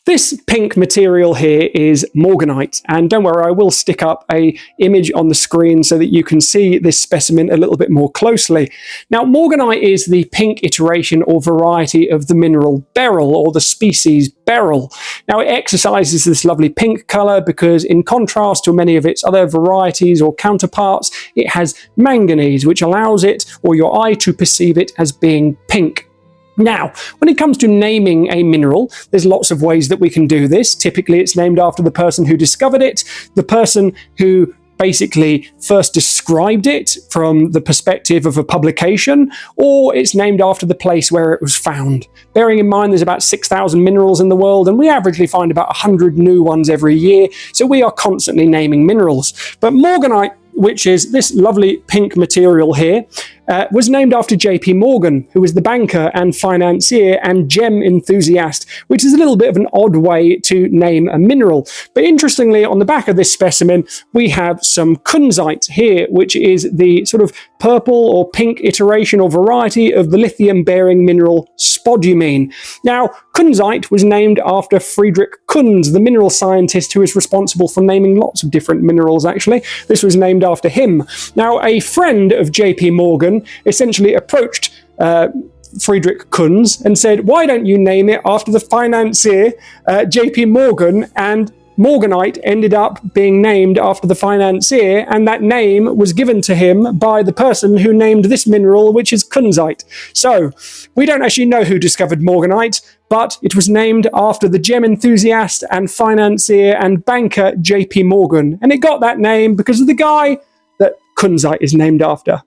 This pink material here is Morganite, and don't worry, I will stick up an image on the screen so that you can see this specimen a little bit more closely. Now, Morganite is the pink iteration or variety of the mineral beryl, or the species beryl. Now, it exercises this lovely pink colour because, in contrast to many of its other varieties or counterparts, it has manganese, which allows it, or your eye, to perceive it as being pink. Now, when it comes to naming a mineral, there's lots of ways that we can do this. Typically, it's named after the person who discovered it, the person who basically first described it from the perspective of a publication, or it's named after the place where it was found. Bearing in mind there's about 6,000 minerals in the world, and we averagely find about 100 new ones every year, so we are constantly naming minerals. But Morganite, which is this lovely pink material here, was named after J.P. Morgan, who was the banker and financier and gem enthusiast, which is a little bit of an odd way to name a mineral. But interestingly, on the back of this specimen, we have some kunzite here, which is the sort of purple or pink iteration or variety of the lithium-bearing mineral spodumene. Now, kunzite was named after Friedrich Kunz, the mineral scientist who is responsible for naming lots of different minerals, actually. This was named after him. Now, a friend of J.P. Morgan essentially approached Friedrich Kunz and said, why don't you name it after the financier J.P. Morgan? And Morganite ended up being named after the financier, and that name was given to him by the person who named this mineral, which is kunzite. So, we don't actually know who discovered Morganite, but it was named after the gem enthusiast and financier and banker J.P. Morgan, and it got that name because of the guy that kunzite is named after.